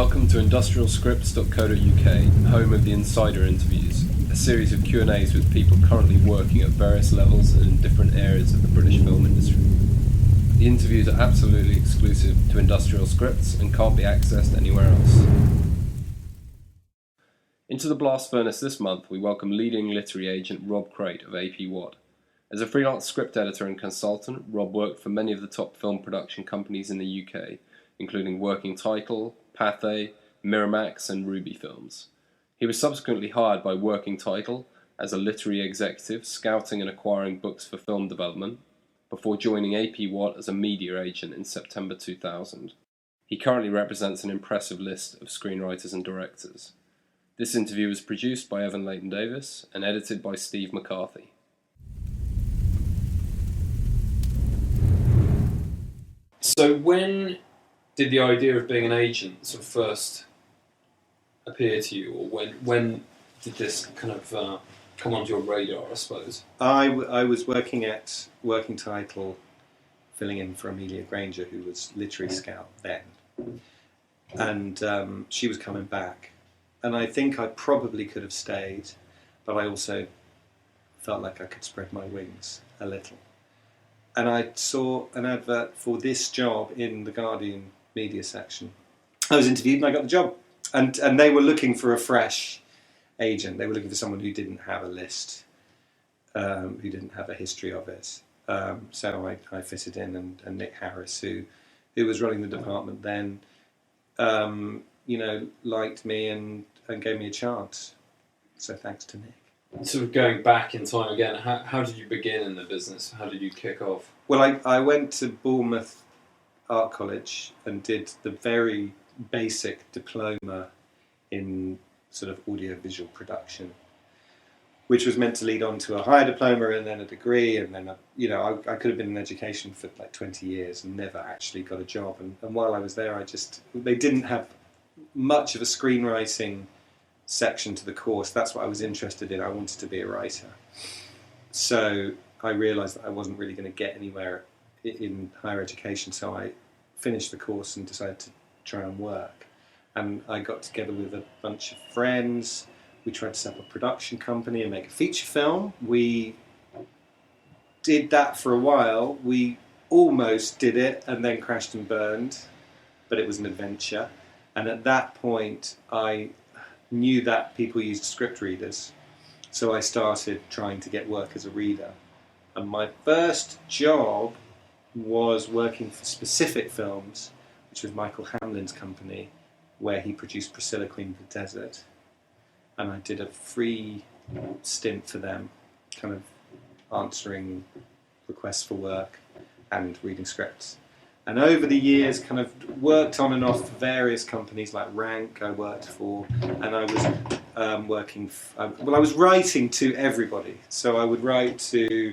Welcome to industrialscripts.co.uk, home of the Insider Interviews, a series of Q&As with people currently working at various levels and in different areas of the British film industry. The interviews are absolutely exclusive to Industrial Scripts and can't be accessed anywhere else. Into the blast furnace this month, we welcome leading literary agent Rob Crate of AP Watt. As a freelance script editor and consultant, Rob worked for many of the top film production companies in the UK, including Working Title, Pathé, Miramax and Ruby Films. He was subsequently hired by Working Title as a literary executive, scouting and acquiring books for film development, before joining AP Watt as a media agent in September 2000. He currently represents an impressive list of screenwriters and directors. This interview was produced by Evan Leighton Davis and edited by Steve McCarthy. So when did the idea of being an agent sort of first appear to you, or when did this kind of come onto your radar, I suppose? I was working at Working Title, filling in for Amelia Granger, who was literary scout then, and she was coming back, and I think I probably could have stayed, but I also felt like I could spread my wings a little. And I saw an advert for this job in the Guardian media section. I was interviewed and I got the job. And they were looking for a fresh agent. They were looking for someone who didn't have a list, who didn't have a history of it. So I fitted in, and Nick Harris, who was running the department then, liked me and gave me a chance. So thanks to Nick. Sort of going back in time again, how did you begin in the business? How did you kick off? Well, I went to Bournemouth Art College and did the very basic diploma in sort of audiovisual production, which was meant to lead on to a higher diploma and then a degree, and then I could have been in education for like 20 years and never actually got a job. And while I was there, they didn't have much of a screenwriting section to the course. That's what I was interested in. I wanted to be a writer. So I realised that I wasn't really going to get anywhere in higher education, so I finished the course and decided to try and work. And I got together with a bunch of friends. We tried to set up a production company and make a feature film. We did that for a while. We almost did it and then crashed and burned, but it was an adventure. And at that point, I knew that people used script readers, so I started trying to get work as a reader. And my first job was working for Specific Films, which was Michael Hamlin's company, where he produced Priscilla, Queen of the Desert. And I did a free stint for them, kind of answering requests for work and reading scripts. And over the years, kind of worked on and off for various companies, like Rank I worked for, and I was I was writing to everybody. So I would write to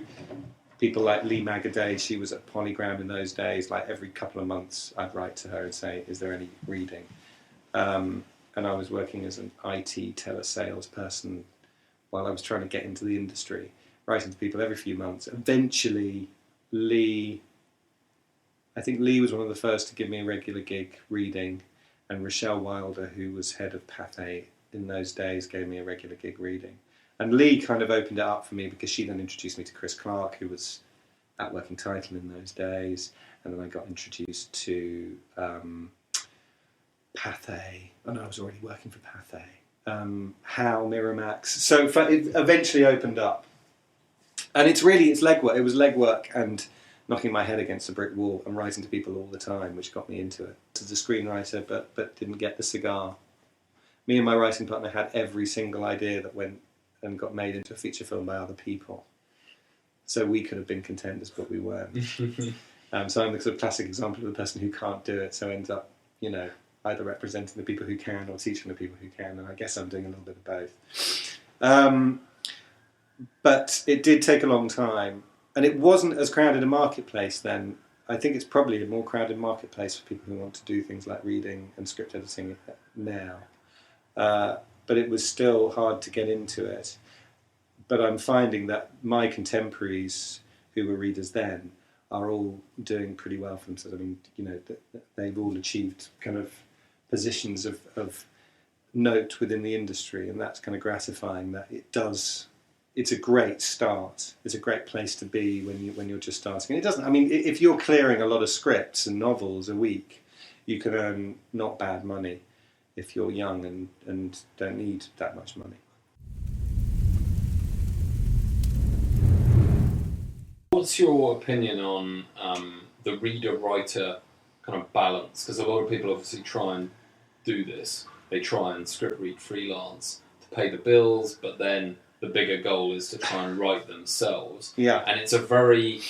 people like Lee Magaday. She was at Polygram in those days. Like every couple of months, I'd write to her and say, "Is there any reading?" And I was working as an IT telesales person while I was trying to get into the industry, writing to people every few months. Eventually, I think Lee was one of the first to give me a regular gig reading, and Rochelle Wilder, who was head of Pathé in those days, gave me a regular gig reading. And Lee kind of opened it up for me because she then introduced me to Chris Clark, who was at Working Title in those days, and then I got introduced to Pathé, and I was already working for Pathé. Hal, Miramax. So it eventually opened up. And it's legwork. It was legwork and knocking my head against a brick wall and writing to people all the time, which got me into it. As a screenwriter, but didn't get the cigar. Me and my writing partner had every single idea that went and got made into a feature film by other people. So we could have been contenders, but we weren't. So I'm the sort of classic example of the person who can't do it, so ends up, either representing the people who can or teaching the people who can, and I guess I'm doing a little bit of both. But it did take a long time. And it wasn't as crowded a marketplace then. I think it's probably a more crowded marketplace for people who want to do things like reading and script editing now. But it was still hard to get into it. But I'm finding that my contemporaries who were readers then are all doing pretty well for themselves. I mean, they've all achieved kind of positions of note within the industry, and that's kind of gratifying that it does. It's a great start. It's a great place to be when you're just starting. And it doesn't. I mean, if you're clearing a lot of scripts and novels a week, you can earn not bad money if you're young and don't need that much money. What's your opinion on the reader-writer kind of balance? Because a lot of people obviously try and do this. They try and script read freelance to pay the bills, but then the bigger goal is to try and write themselves. Yeah. And it's a very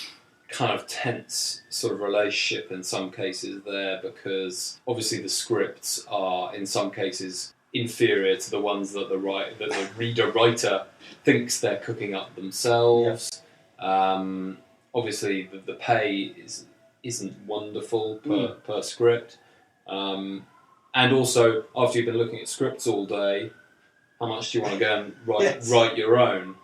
kind of tense sort of relationship in some cases there, because obviously the scripts are in some cases inferior to the ones that the reader-writer thinks they're cooking up themselves. Yeah. Obviously the pay isn't wonderful per script. And also, after you've been looking at scripts all day, how much do you want to go and write your own?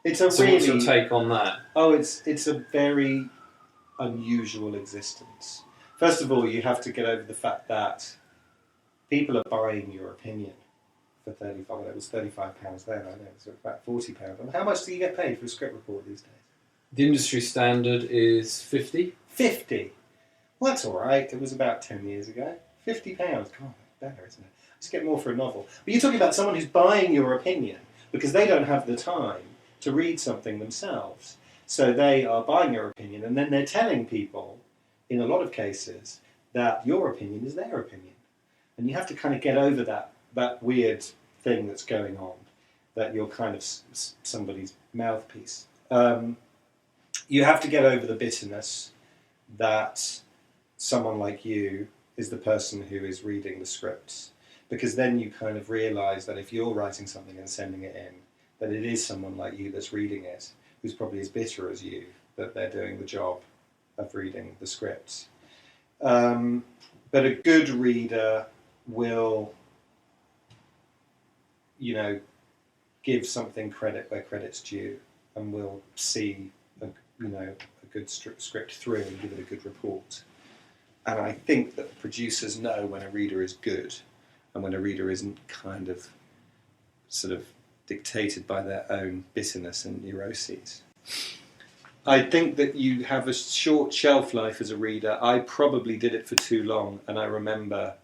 What's your take on that? Oh, it's a very unusual existence. First of all, you have to get over the fact that people are buying your opinion for £35. Well, it was £35 then. I know it's about £40. How much do you get paid for a script report these days? The industry standard is 50. 50. Well, that's all right. It was about 10 years ago. £50. God, that's better, isn't it? Just get more for a novel. But you're talking about someone who's buying your opinion because they don't have the time to read something themselves. So they are buying your opinion, and then they're telling people, in a lot of cases, that your opinion is their opinion. And you have to kind of get over that weird thing that's going on, that you're kind of somebody's mouthpiece. You have to get over the bitterness that someone like you is the person who is reading the scripts, because then you kind of realise that if you're writing something and sending it in, that it is someone like you that's reading it, who's probably as bitter as you, that they're doing the job of reading the scripts. But a good reader will, give something credit where credit's due, and will see a good script through and give it a good report. And I think that producers know when a reader is good and when a reader isn't kind of sort of dictated by their own bitterness and neuroses. I think that you have a short shelf life as a reader. I probably did it for too long, and I remember,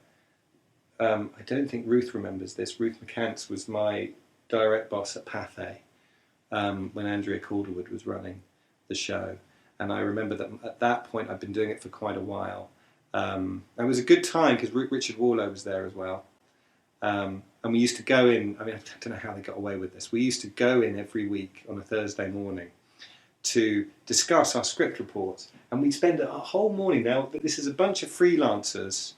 I don't think Ruth remembers this, Ruth McCants was my direct boss at Pathé when Andrea Calderwood was running the show. And I remember that at that point I'd been doing it for quite a while. It was a good time because Richard Warlow was there as well. And we used to go in, I don't know how they got away with this, we used to go in every week on a Thursday morning to discuss our script reports. And we'd spend a whole morning, now this is a bunch of freelancers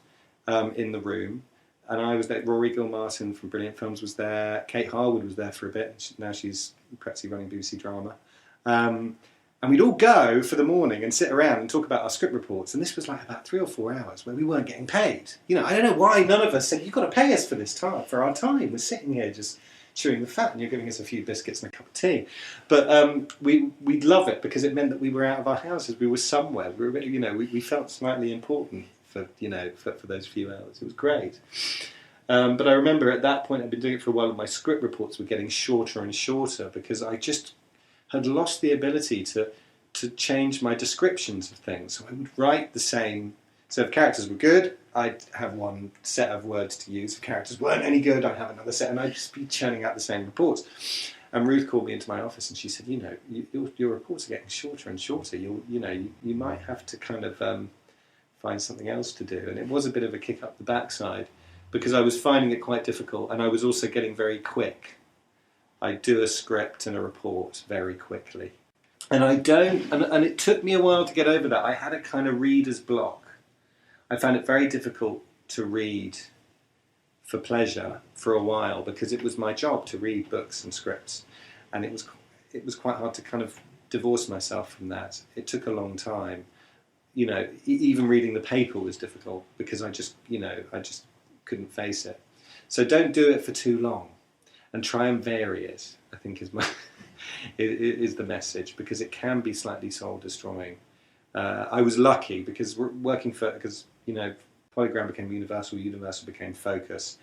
in the room, and I was there, Rory Gilmartin from Brilliant Films was there, Kate Harwood was there for a bit, now she's practically running BBC Drama. And we'd all go for the morning and sit around and talk about our script reports. And this was like about 3 or 4 hours where we weren't getting paid. I don't know why none of us said, you've got to pay us for this time, for our time. We're sitting here just chewing the fat and you're giving us a few biscuits and a cup of tea. But we'd love it because it meant that we were out of our houses. We were somewhere. We felt slightly important for those few hours. It was great. But I remember at that point, I'd been doing it for a while, and my script reports were getting shorter and shorter because I just had lost the ability to change my descriptions of things. So I would write the same. So if characters were good, I'd have one set of words to use. If characters weren't any good, I'd have another set, and I'd just be churning out the same reports. And Ruth called me into my office and she said, your reports are getting shorter and shorter. You might have to kind of find something else to do. And it was a bit of a kick up the backside because I was finding it quite difficult, and I was also getting very quick. I do a script and a report very quickly. And and it took me a while to get over that. I had a kind of reader's block. I found it very difficult to read for pleasure for a while because it was my job to read books and scripts. And it was quite hard to kind of divorce myself from that. It took a long time. Even reading the paper was difficult because I just couldn't face it. So don't do it for too long. And try and vary it, I think, is the message, because it can be slightly soul destroying. I was lucky because Polygram became Universal, Universal became Focus,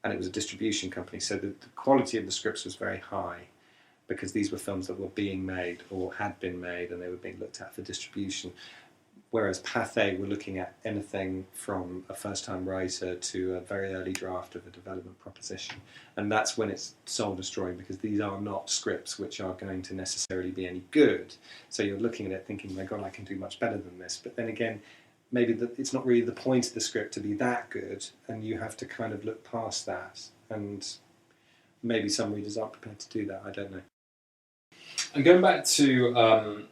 and it was a distribution company. So the quality of the scripts was very high because these were films that were being made or had been made and they were being looked at for distribution. Whereas Pathé were looking at anything from a first-time writer to a very early draft of a development proposition. And that's when it's soul-destroying, because these are not scripts which are going to necessarily be any good. So you're looking at it thinking, my God, I can do much better than this. But then again, maybe it's not really the point of the script to be that good, and you have to kind of look past that. And maybe some readers aren't prepared to do that, I don't know. And going back to kind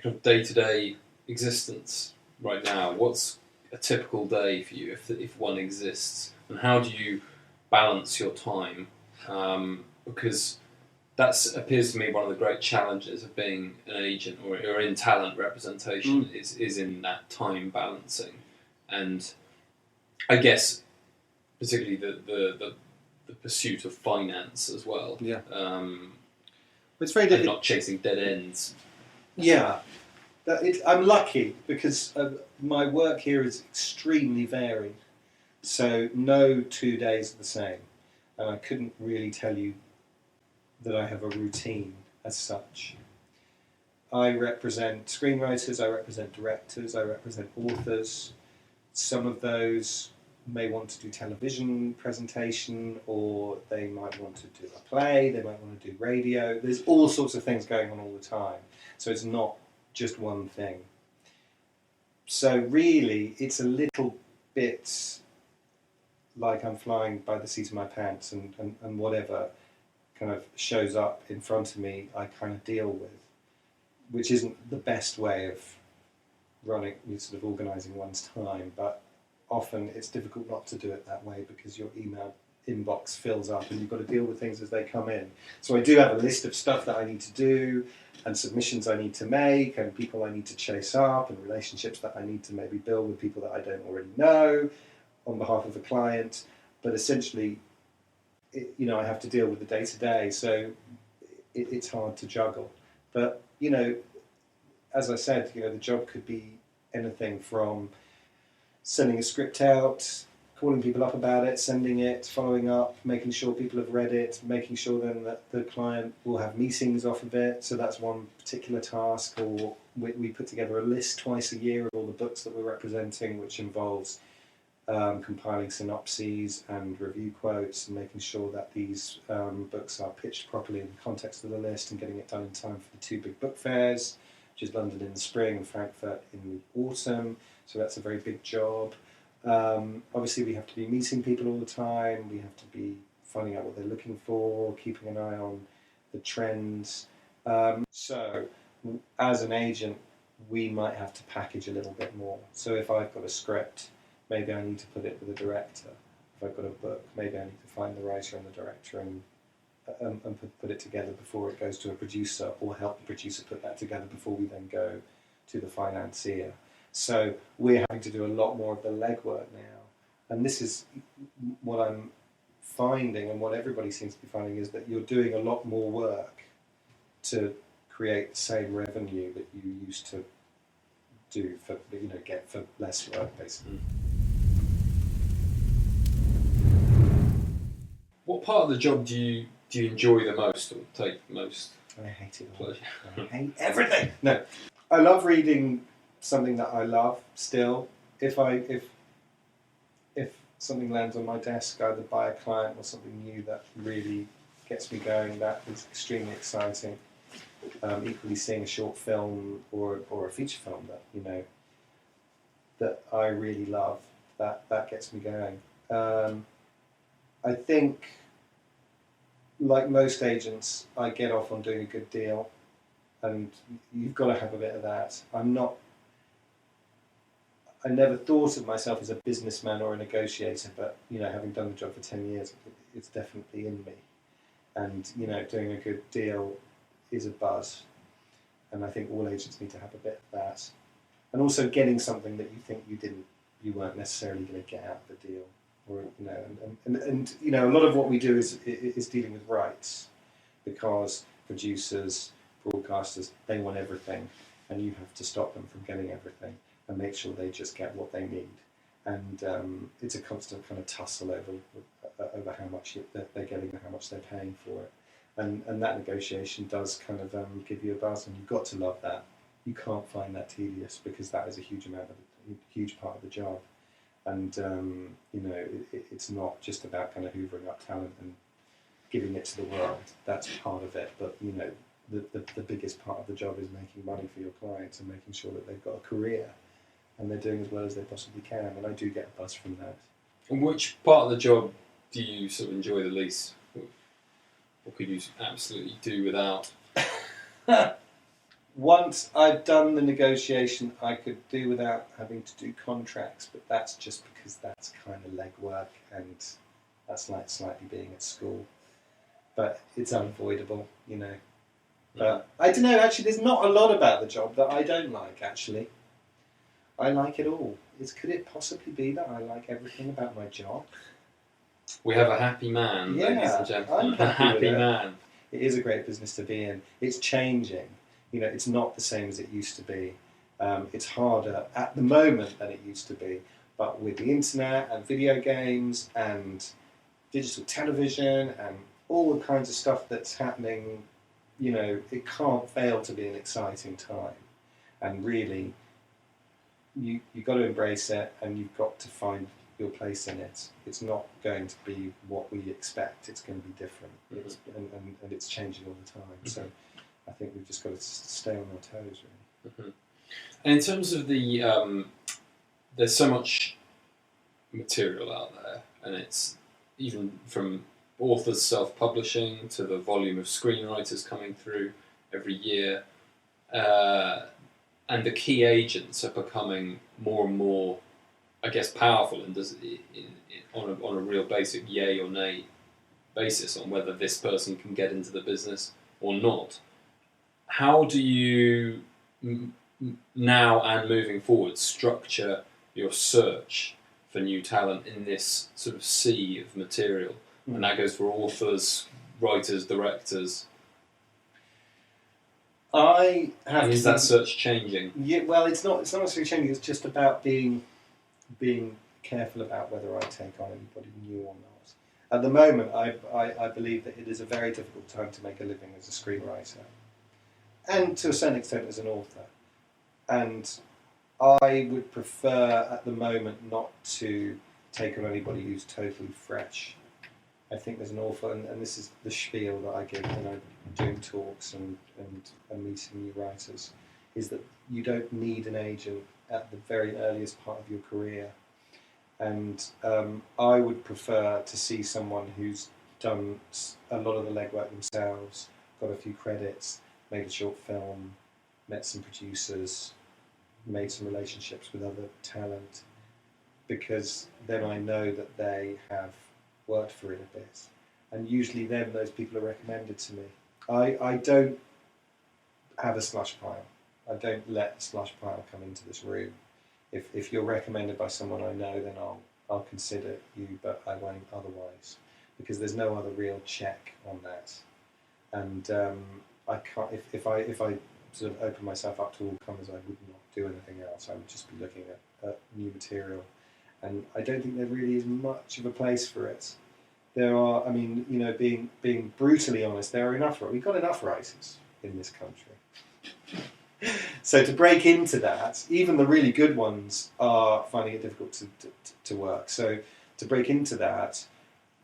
of day-to-day existence right now, what's a typical day for you if one exists, and how do you balance your time? Because that appears to me one of the great challenges of being an agent or in talent representation is in that time balancing, and I guess particularly the pursuit of finance as well. Yeah. It's very and not chasing dead ends. Yeah. I'm lucky because my work here is extremely varied. So no 2 days are the same. And I couldn't really tell you that I have a routine as such. I represent screenwriters, I represent directors, I represent authors. Some of those may want to do television presentation, or they might want to do a play, they might want to do radio. There's all sorts of things going on all the time. So it's not just one thing. So really, it's a little bit like I'm flying by the seat of my pants, and whatever kind of shows up in front of me, I kind of deal with, which isn't the best way of running, sort of organising one's time, but often it's difficult not to do it that way because your email inbox fills up and you've got to deal with things as they come in. So I do have a list of stuff that I need to do, and submissions I need to make, and people I need to chase up, and relationships that I need to maybe build with people that I don't already know on behalf of a client. But essentially, I have to deal with the day-to-day, so it's hard to juggle. But, as I said, the job could be anything from sending a script out, calling people up about it, sending it, following up, making sure people have read it, making sure then that the client will have meetings off of it. So that's one particular task. Or we put together a list twice a year of all the books that we're representing, which involves compiling synopses and review quotes and making sure that these books are pitched properly in the context of the list and getting it done in time for the two big book fairs, which is London in the spring and Frankfurt in the autumn. So that's a very big job. Obviously, we have to be meeting people all the time. We have to be finding out what they're looking for, keeping an eye on the trends. So, as an agent, we might have to package a little bit more. So, if I've got a script, maybe I need to put it with a director. If I've got a book, maybe I need to find the writer and the director and put it together before it goes to a producer, or help the producer put that together before we then go to the financier. So we're having to do a lot more of the legwork now. And this is what I'm finding, and what everybody seems to be finding, is that you're doing a lot more work to create the same revenue that you used to do for, get for less work, basically. What part of the job do you enjoy the most, or take the most I hate it all. pleasure? I hate everything. No, I love reading something that I love still. If something lands on my desk, either by a client or something new that really gets me going, that is extremely exciting. Equally, seeing a short film or a feature film that that I really love, that gets me going. I think, like most agents, I get off on doing a good deal, and you've got to have a bit of that. I never thought of myself as a businessman or a negotiator, but having done the job for 10 years, it's definitely in me. And doing a good deal is a buzz, and I think all agents need to have a bit of that. And also getting something that you think you weren't necessarily going to get out of the deal, or and a lot of what we do is dealing with rights, because producers, broadcasters, they want everything, and you have to stop them from getting everything and make sure they just get what they need. and it's a constant kind of tussle over how much they're getting and how much they're paying for it. And that negotiation does kind of give you a buzz, and you've got to love that. You can't find that tedious, because that is a huge part of the job. And it's not just about kind of hoovering up talent and giving it to the world. That's part of it, but the biggest part of the job is making money for your clients and making sure that they've got a career and they're doing as well as they possibly can. And I do get a buzz from that. And which part of the job do you sort of enjoy the least? What could you absolutely do without? Once I've done the negotiation, I could do without having to do contracts, but that's just because that's kind of legwork, and that's like slightly being at school. But it's unavoidable, But I don't know, actually, there's not a lot about the job that I don't like, actually. I like it all. Could it possibly be that I like everything about my job? We have a happy man, ladies and gentlemen. I'm A happy with it. man. It is a great business to be in. It's changing. It's not the same as it used to be. It's harder at the moment than it used to be. But with the internet and video games and digital television and all the kinds of stuff that's happening, it can't fail to be an exciting time. And really, you've got to embrace it, and you've got to find your place in it. It's not going to be what we expect. It's going to be different. Mm-hmm. And it's changing all the time. Mm-hmm. So I think we've just got to stay on our toes, really. Mm-hmm. And in terms of the, there's so much material out there, and it's even from authors self-publishing to the volume of screenwriters coming through every year, and the key agents are becoming more and more, I guess, powerful, and on a real basic yay or nay basis on whether this person can get into the business or not. How do you now and moving forward structure your search for new talent in this sort of sea of material? And that goes for authors, writers, directors. Is that search changing? Yeah, well, it's not necessarily changing. It's just about being careful about whether I take on anybody new or not. At the moment, I believe that it is a very difficult time to make a living as a screenwriter, and to a certain extent as an author. And I would prefer at the moment not to take on anybody who's totally fresh. I think there's an awful, and this is the spiel that I give when I'm doing talks and meeting new writers, is that you don't need an agent at the very earliest part of your career. And I would prefer to see someone who's done a lot of the legwork themselves, got a few credits, made a short film, met some producers, made some relationships with other talent, because then I know that they have worked for it a bit. And usually then those people are recommended to me. I don't have a slush pile. I don't let a slush pile come into this room. If you're recommended by someone I know, then I'll consider you, but I won't otherwise, because there's no other real check on that. And I can't. If I sort of open myself up to all comers, I would not do anything else. I would just be looking at new material, and I don't think there really is much of a place for it. There are, I mean, being brutally honest, there are enough. We've got enough writers in this country. So to break into that, even the really good ones are finding it difficult to work. So to break into that,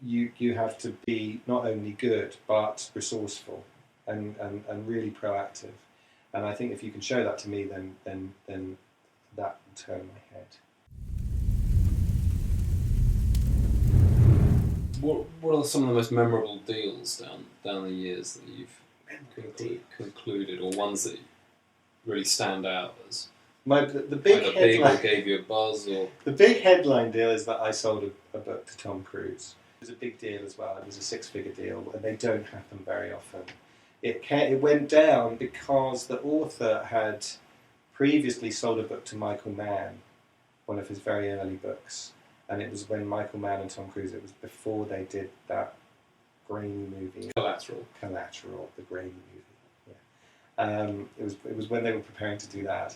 you have to be not only good but resourceful and really proactive. And I think if you can show that to me, then that will turn my head. What are some of the most memorable deals down the years that you've concluded, or ones that really stand out as the big either headline, big or gave you a buzz? Or the big headline deal is that I sold a book to Tom Cruise. It was a big deal as well. It was a 6-figure deal, and they don't happen very often. It went down because the author had previously sold a book to Michael Mann, one of his very early books. And it was when Michael Mann and Tom Cruise, it was before they did that grainy movie. Collateral, the grainy movie. Yeah. It was when they were preparing to do that.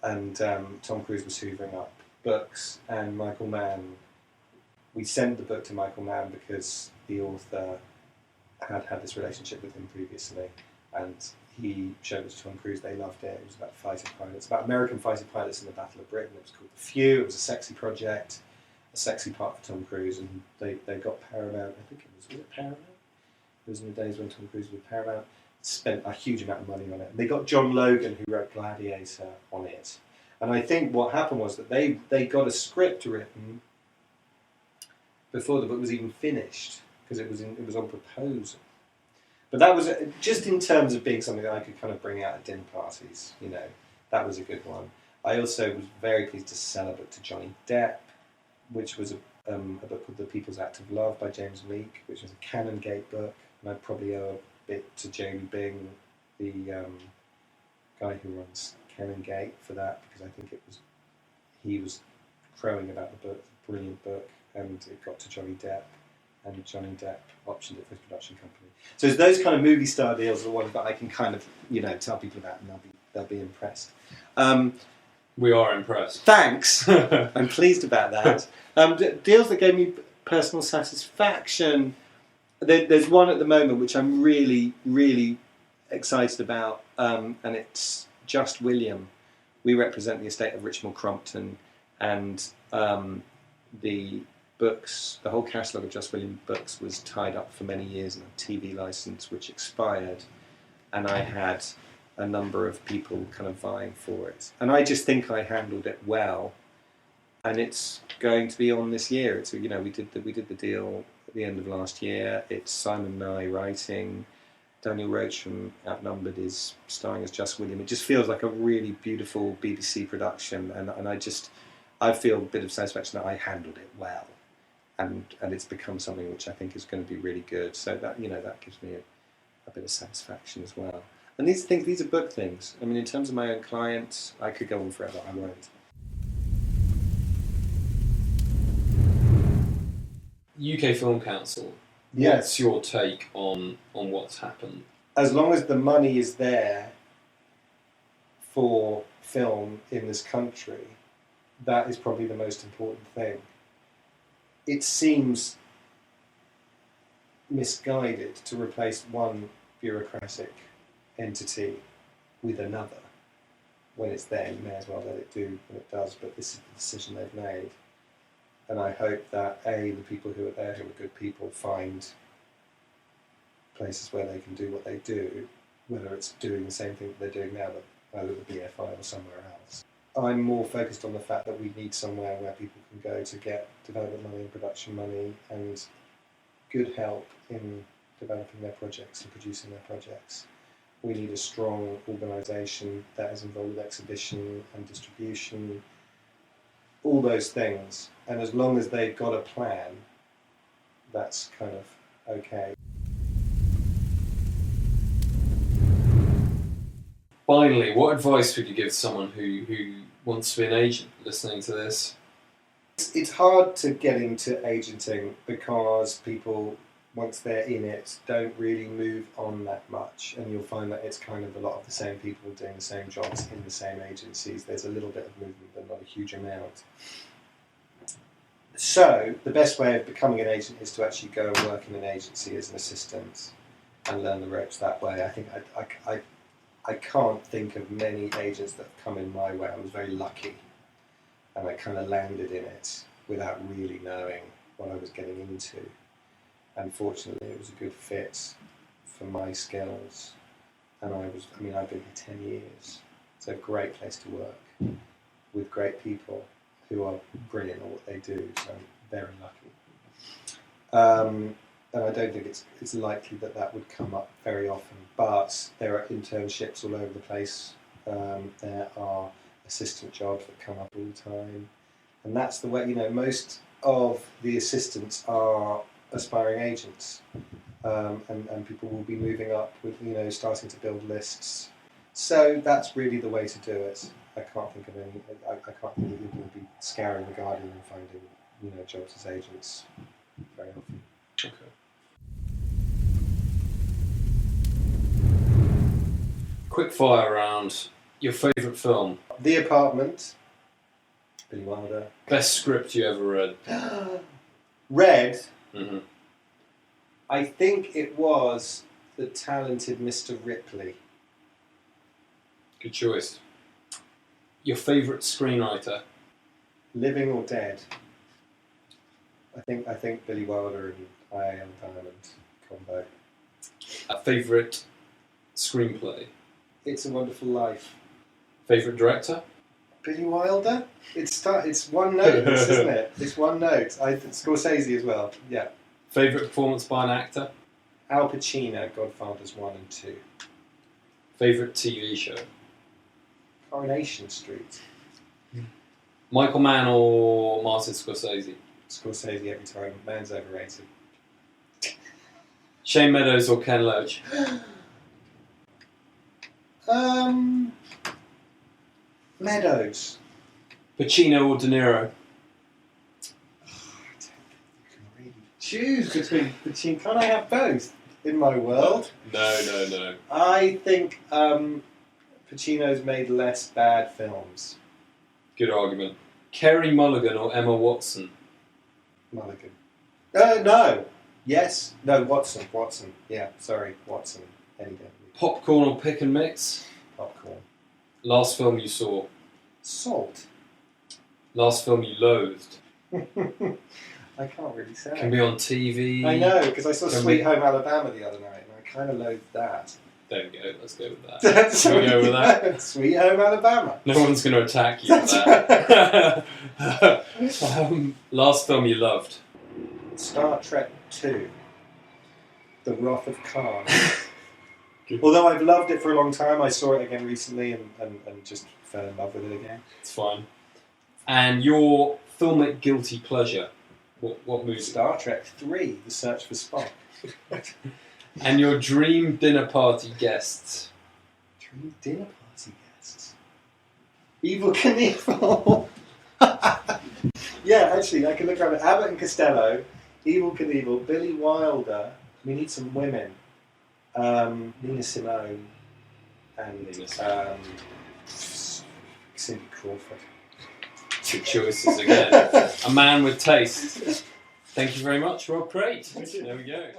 And Tom Cruise was hoovering up books, and Michael Mann, we sent the book to Michael Mann because the author had this relationship with him previously, and he showed it to Tom Cruise. They loved it. It was about fighter pilots, about American fighter pilots in the Battle of Britain. It was called The Few. It was a sexy project, a sexy part for Tom Cruise, and they got Paramount. I think was it Paramount? It was in the days when Tom Cruise was with Paramount. Spent a huge amount of money on it. And they got John Logan, who wrote Gladiator, on it. And I think what happened was that they got a script written before the book was even finished, because it was on proposal. But that was, just in terms of being something that I could kind of bring out at dinner parties, you know, that was a good one. I also was very pleased to sell a book to Johnny Depp, which was a book called The People's Act of Love by James Meek, which was a Canongate book, and I probably owe a bit to Jamie Bing, the guy who runs Canongate, for that, because I think he was crowing about the book, brilliant book, and it got to Johnny Depp, and Johnny Depp optioned it for his production company. So it's those kind of movie star deals are the ones that I can kind of, you know, tell people about, and they'll be impressed. We are impressed. Thanks. I'm pleased about that. Deals that gave me personal satisfaction. There's one at the moment which I'm really, really excited about, and it's Just William. We represent the estate of Richmond Crompton, and the books, the whole catalogue of Just William books was tied up for many years in a TV licence which expired, and I had a number of people kind of vying for it. And I just think I handled it well, and it's going to be on this year. It's, you know, we did the deal at the end of last year. It's Simon Nye writing. Daniel Roach from Outnumbered is starring as Just William. It just feels like a really beautiful BBC production, and I feel a bit of satisfaction that I handled it well, and it's become something which I think is going to be really good. So that, you know, that gives me a bit of satisfaction as well. And these are book things. I mean, in terms of my own clients, I could go on forever. I won't. UK Film Council. Yes. What's your take on what's happened? As long as the money is there for film in this country, that is probably the most important thing. It seems misguided to replace one bureaucratic entity with another. When it's there, you may as well let it do what it does, but this is the decision they've made. And I hope that, A, the people who are there, who are good people, find places where they can do what they do, whether it's doing the same thing that they're doing now, but either at the BFI or somewhere else. I'm more focused on the fact that we need somewhere where people can go to get development money and production money and good help in developing their projects and producing their projects. We need a strong organisation that is involved with exhibition and distribution, all those things. And as long as they've got a plan, that's kind of okay. Finally, what advice would you give someone who wants to be an agent listening to this? It's hard to get into agenting because people, once they're in it, don't really move on that much, and you'll find that it's kind of a lot of the same people doing the same jobs in the same agencies. There's a little bit of movement, but not a huge amount. So the best way of becoming an agent is to actually go and work in an agency as an assistant and learn the ropes that way. I think I can't think of many agents that have come in my way. I was very lucky, and I kind of landed in it without really knowing what I was getting into. And fortunately, it was a good fit for my skills. And I've been here 10 years. It's a great place to work with great people who are brilliant at what they do. So I'm very lucky. And I don't think it's likely that would come up very often. But there are internships all over the place. There are assistant jobs that come up all the time. And that's the way, you know, most of the assistants are aspiring agents, and people will be moving up with, you know, starting to build lists. So that's really the way to do it. I can't think of any. I can't think of people will be scouring the Guardian and finding, you know, jobs as agents very often. Okay. Quick fire round. Your favourite film? The Apartment, Billy Wilder. Best script you ever read? Red. Mm-hmm. I think it was The Talented Mr. Ripley. Good choice. Your favourite screenwriter? Living or Dead. I think Billy Wilder and I Am Diamond combo. A favourite screenplay? It's a Wonderful Life. Favourite director? Billy Wilder? It's one note, this, isn't it? It's one note. Scorsese as well. Yeah. Favourite performance by an actor? Al Pacino, Godfathers 1 and 2. Favourite TV show? Coronation Street. Michael Mann or Martin Scorsese? Scorsese every time. Man's overrated. Shane Meadows or Ken Loach? Meadows. Pacino or De Niro? You can really choose between. Can't I have both in my world? No. I think Pacino's made less bad films. Good argument. Kerry Mulligan or Emma Watson? Mulligan. No. Yes. No. Watson. Yeah. Sorry. Watson. Any day. Popcorn or pick and mix? Popcorn. Last film you saw? Salt. Last film you loathed? I can't really say. Can be on TV. I know, because I saw Can Sweet be- Home Alabama the other night, and I kind of loathed that. There we go. Let's go with that. That's Shall we go with that? Sweet Home Alabama. No one's going to attack you with that. Last film you loved? Star Trek 2. The Wrath of Khan. Although I've loved it for a long time, I saw it again recently and just fell in love with it again. It's fine. And your filmic guilty pleasure? What movie? Star Trek 3, The Search for Spock. And your dream dinner party guests? Dream dinner party guests. Evil Knievel. Yeah, actually, I can look around at Abbott and Costello, Evil Knievel, Billy Wilder. We need some women. Nina Simone and Cindy Crawford. Good choices again. A man with taste. Thank you very much, Rob Crate. There we go.